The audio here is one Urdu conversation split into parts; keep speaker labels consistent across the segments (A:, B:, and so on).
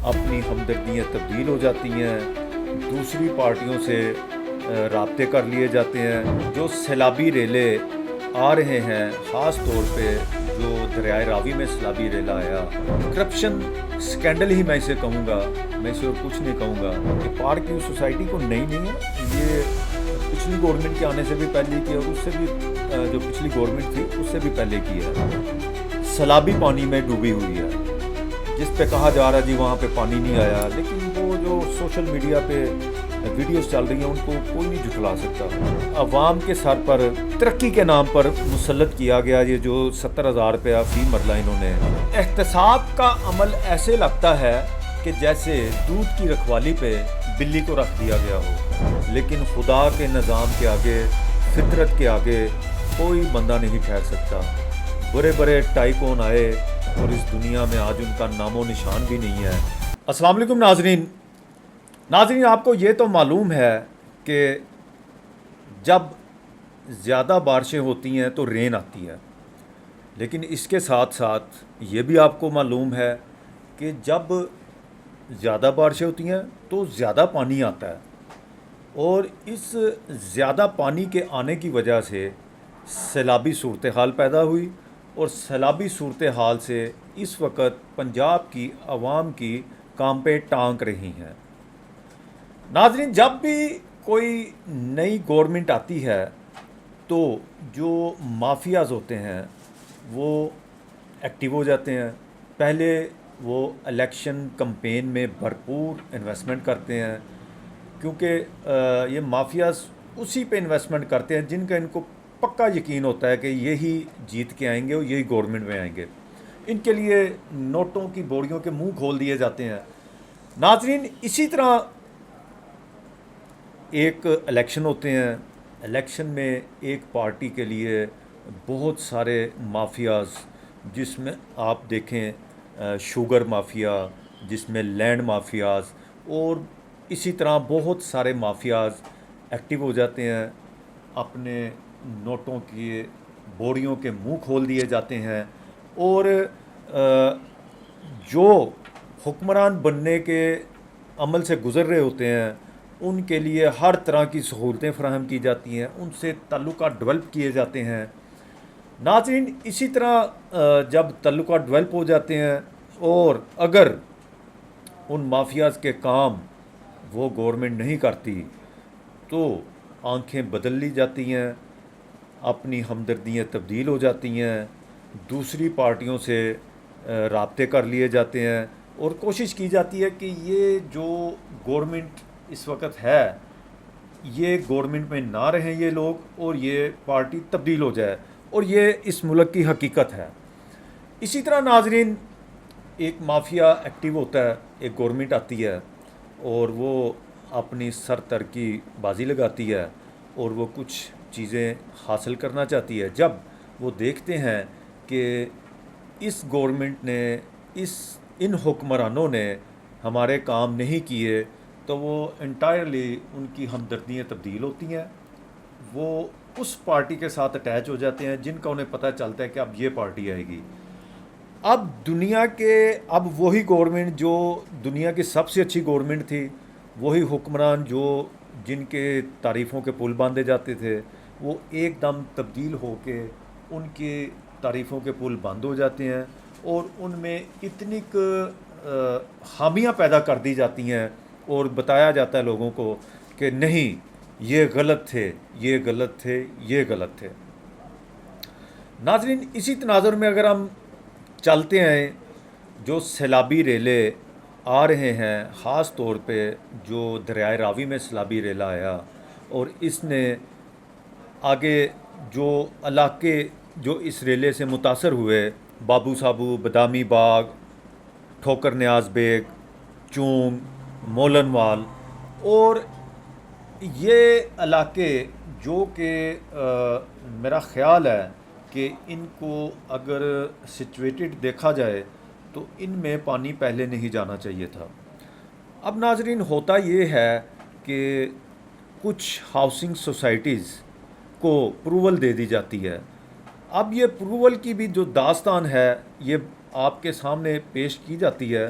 A: اپنی ہمدردیاں تبدیل ہو جاتی ہیں، دوسری پارٹیوں سے رابطے کر لیے جاتے ہیں۔ جو سیلابی ریلے آ رہے ہیں، خاص طور پہ جو دریائے راوی میں سیلابی ریلا آیا، کرپشن سکینڈل ہی میں اسے کہوں گا، میں اسے اور کچھ نہیں کہوں گا۔ یہ پارک کی سوسائٹی کو نئی نہیں ہے، یہ پچھلی گورنمنٹ کے آنے سے بھی پہلے کی اور اس سے بھی جو پچھلی گورنمنٹ تھی اس سے بھی پہلے کی ہے۔ سیلابی پانی میں ڈوبی ہوئی ہے، جس پہ کہا جا رہا ہے جی وہاں پہ پانی نہیں آیا، لیکن وہ جو سوشل میڈیا پہ ویڈیوز چل رہی ہیں ان کو کوئی نہیں جھٹلا سکتا۔ عوام کے سر پر ترقی کے نام پر مسلط کیا گیا یہ جو 70,000 روپیہ فی مرلہ انہوں نے۔ احتساب کا عمل ایسے لگتا ہے کہ جیسے دودھ کی رکھوالی پہ بلی کو رکھ دیا گیا ہو، لیکن خدا کے نظام کے آگے، فطرت کے آگے کوئی بندہ نہیں ٹھہر سکتا۔ بڑے بڑے ٹائکون آئے اور اس دنیا میں آج ان کا نام و نشان بھی نہیں ہے۔ السلام علیکم ناظرین، آپ کو یہ تو معلوم ہے کہ جب زیادہ بارشیں ہوتی ہیں تو رین آتی ہے، لیکن اس کے ساتھ ساتھ یہ بھی آپ کو معلوم ہے کہ جب زیادہ بارشیں ہوتی ہیں تو زیادہ پانی آتا ہے، اور اس زیادہ پانی کے آنے کی وجہ سے سیلابی صورتحال پیدا ہوئی، اور سیلابی صورتحال سے اس وقت پنجاب کی عوام کی کام پہ ٹانک رہی ہیں۔ ناظرین، جب بھی کوئی نئی گورنمنٹ آتی ہے تو جو مافیاز ہوتے ہیں وہ ایکٹیو ہو جاتے ہیں۔ پہلے وہ الیکشن کمپین میں بھرپور انویسٹمنٹ کرتے ہیں، کیونکہ یہ مافیاز اسی پہ انویسٹمنٹ کرتے ہیں جن کا ان کو پکا یقین ہوتا ہے کہ یہی جیت کے آئیں گے اور یہی گورنمنٹ میں آئیں گے۔ ان کے لیے نوٹوں کی بوریوں کے منہ کھول دیے جاتے ہیں۔ ناظرین، اسی طرح ایک الیکشن ہوتے ہیں، الیکشن میں ایک پارٹی کے لیے بہت سارے مافیاز، جس میں آپ دیکھیں شوگر مافیا، جس میں لینڈ مافیاز، اور اسی طرح بہت سارے مافیاز ایکٹیو ہو جاتے ہیں، اپنے نوٹوں کی بوریوں کے منہ کھول دیے جاتے ہیں، اور جو حکمران بننے کے عمل سے گزر رہے ہوتے ہیں ان کے لیے ہر طرح کی سہولتیں فراہم کی جاتی ہیں، ان سے تعلقات ڈیولپ کیے جاتے ہیں۔ ناظرین، اسی طرح جب تعلقات ڈیولپ ہو جاتے ہیں اور اگر ان مافیاز کے کام وہ گورنمنٹ نہیں کرتی تو آنکھیں بدل لی جاتی ہیں، اپنی ہمدردیاں تبدیل ہو جاتی ہیں، دوسری پارٹیوں سے رابطے کر لیے جاتے ہیں، اور کوشش کی جاتی ہے کہ یہ جو گورنمنٹ اس وقت ہے یہ گورنمنٹ میں نہ رہیں یہ لوگ، اور یہ پارٹی تبدیل ہو جائے، اور یہ اس ملک کی حقیقت ہے۔ اسی طرح ناظرین، ایک مافیا ایکٹیو ہوتا ہے، ایک گورنمنٹ آتی ہے اور وہ اپنی سر تر کی بازی لگاتی ہے اور وہ کچھ چیزیں حاصل کرنا چاہتی ہے۔ جب وہ دیکھتے ہیں کہ اس گورنمنٹ نے، ان حکمرانوں نے ہمارے کام نہیں کیے، تو وہ انٹائرلی ان کی ہمدردیاں تبدیل ہوتی ہیں، وہ اس پارٹی کے ساتھ اٹیچ ہو جاتے ہیں جن کا انہیں پتہ چلتا ہے کہ اب یہ پارٹی آئے گی۔ اب وہی گورنمنٹ جو دنیا کی سب سے اچھی گورنمنٹ تھی، وہی حکمران جن کے تعریفوں کے پل باندھے جاتے تھے، وہ ایک دم تبدیل ہو کے ان کی تعریفوں کے پل بند ہو جاتے ہیں، اور ان میں اتنی خامیاں پیدا کر دی جاتی ہیں اور بتایا جاتا ہے لوگوں کو کہ نہیں، یہ غلط تھے، یہ غلط تھے، یہ غلط تھے۔ ناظرین، اسی تناظر میں اگر ہم چلتے ہیں، جو سیلابی ریلے آ رہے ہیں، خاص طور پہ جو دریائے راوی میں سیلابی ریلا آیا، اور اس نے آگے جو علاقے جو اس ریلے سے متاثر ہوئے، بابو سابو، بادامی باغ، ٹھوکر نیاز بیگ، چونگ، مولن وال، اور یہ علاقے جو کہ میرا خیال ہے کہ ان کو اگر سچویٹڈ دیکھا جائے تو ان میں پانی پہلے نہیں جانا چاہیے تھا۔ اب ناظرین، ہوتا یہ ہے کہ کچھ ہاؤسنگ سوسائٹیز کو اپروول دے دی جاتی ہے۔ اب یہ اپروول کی بھی جو داستان ہے یہ آپ کے سامنے پیش کی جاتی ہے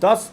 A: 10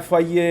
A: FIA,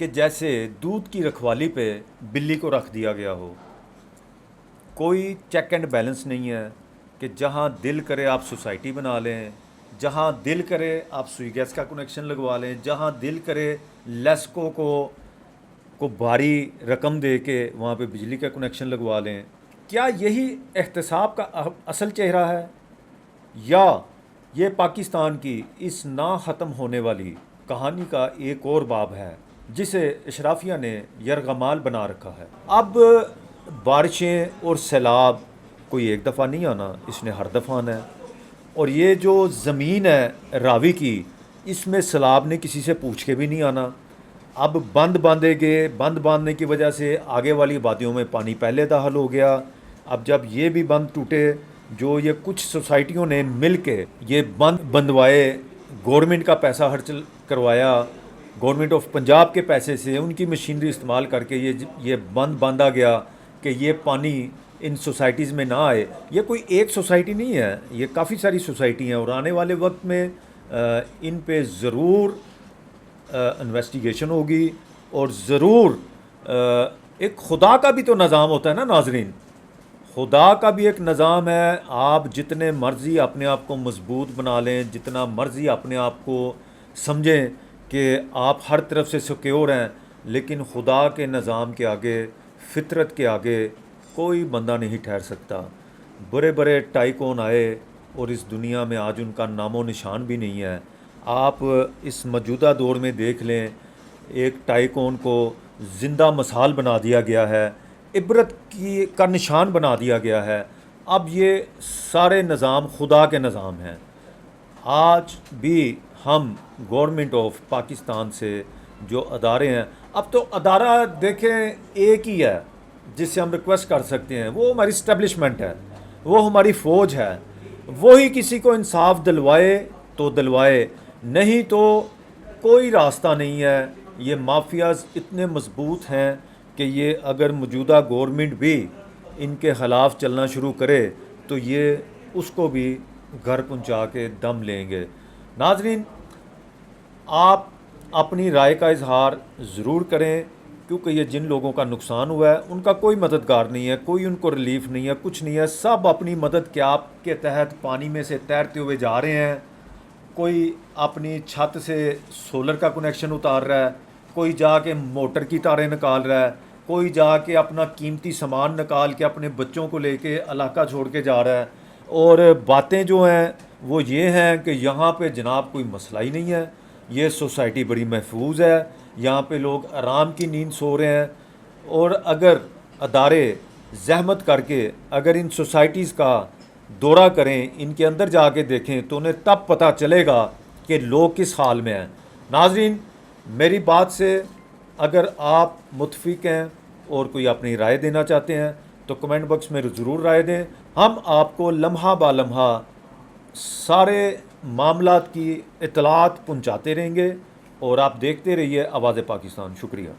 A: کہ جیسے دودھ کی رکھوالی پہ بلی کو رکھ دیا گیا ہو. کوئی چیک اینڈ بیلنس نہیں ہے کہ جہاں دل کرے آپ سوسائٹی بنا لیں, جہاں دل کرے آپ سوئی گیس کا کنیکشن لگوا لیں, جہاں دل کرے لیسکو کو بھاری رقم دے کے وہاں پہ بجلی کا کنیکشن لگوا لیں. کیا یہی احتساب کا اصل چہرہ ہے, یا یہ پاکستان کی اس نہ ختم ہونے والی کہانی کا ایک اور باب ہے جسے اشرافیہ نے یرغمال بنا رکھا ہے؟ اب بارشیں اور سیلاب کوئی ایک دفعہ نہیں آنا, اس نے ہر دفعہ آنا ہے. اور یہ جو زمین ہے راوی کی, اس میں سیلاب نے کسی سے پوچھ کے بھی نہیں آنا. اب بند باندھے گئے, بند باندھنے کی وجہ سے آگے والی وادیوں میں پانی پہلے داخل ہو گیا. اب جب یہ بھی بند ٹوٹے, جو یہ کچھ سوسائٹیوں نے مل کے یہ بند بندوائے, گورنمنٹ کا پیسہ خرچ کروایا, گورنمنٹ آف پنجاب کے پیسے سے ان کی مشینری استعمال کر کے یہ بند باندھا گیا کہ یہ پانی ان سوسائٹیز میں نہ آئے. یہ کوئی ایک سوسائٹی نہیں ہے, یہ کافی ساری سوسائٹی ہیں, اور آنے والے وقت میں ان پہ ضرور انویسٹیگیشن ہوگی, اور ضرور ایک خدا کا بھی تو نظام ہوتا ہے نا ناظرین, خدا کا بھی ایک نظام ہے. آپ جتنے مرضی اپنے آپ کو مضبوط بنا لیں, جتنا مرضی اپنے آپ کو سمجھیں کہ آپ ہر طرف سے سیکیور ہیں, لیکن خدا کے نظام کے آگے, فطرت کے آگے کوئی بندہ نہیں ٹھہر سکتا. بڑے بڑے ٹائکون آئے اور اس دنیا میں آج ان کا نام و نشان بھی نہیں ہے. آپ اس موجودہ دور میں دیکھ لیں, ایک ٹائکون کو زندہ مثال بنا دیا گیا ہے, عبرت کا نشان بنا دیا گیا ہے. اب یہ سارے نظام خدا کے نظام ہیں. آج بھی ہم گورنمنٹ آف پاکستان سے جو ادارے ہیں, اب تو ادارہ دیکھیں ایک ہی ہے جس سے ہم ریکویسٹ کر سکتے ہیں, وہ ہماری اسٹیبلشمنٹ ہے, وہ ہماری فوج ہے. وہی کسی کو انصاف دلوائے تو دلوائے, نہیں تو کوئی راستہ نہیں ہے. یہ مافیاز اتنے مضبوط ہیں کہ یہ اگر موجودہ گورنمنٹ بھی ان کے خلاف چلنا شروع کرے تو یہ اس کو بھی گھر پہنچا کے دم لیں گے. ناظرین, آپ اپنی رائے کا اظہار ضرور کریں, کیونکہ یہ جن لوگوں کا نقصان ہوا ہے ان کا کوئی مددگار نہیں ہے, کوئی ان کو ریلیف نہیں ہے, کچھ نہیں ہے. سب اپنی مدد کے آپ کے تحت پانی میں سے تیرتے ہوئے جا رہے ہیں. کوئی اپنی چھت سے سولر کا کنیکشن اتار رہا ہے, کوئی جا کے موٹر کی تاریں نکال رہا ہے, کوئی جا کے اپنا قیمتی سامان نکال کے اپنے بچوں کو لے کے علاقہ چھوڑ کے جا رہا ہے. اور باتیں جو ہیں وہ یہ ہیں کہ یہاں پہ جناب کوئی مسئلہ ہی نہیں ہے, یہ سوسائٹی بڑی محفوظ ہے, یہاں پہ لوگ آرام کی نیند سو رہے ہیں. اور اگر ادارے زحمت کر کے اگر ان سوسائٹیز کا دورہ کریں, ان کے اندر جا کے دیکھیں, تو انہیں تب پتہ چلے گا کہ لوگ کس حال میں ہیں. ناظرین, میری بات سے اگر آپ متفق ہیں اور کوئی اپنی رائے دینا چاہتے ہیں تو کمنٹ باکس میں ضرور رائے دیں. ہم آپ کو لمحہ با لمحہ سارے معاملات کی اطلاعات پہنچاتے رہیں گے, اور آپ دیکھتے رہیے آواز پاکستان. شکریہ.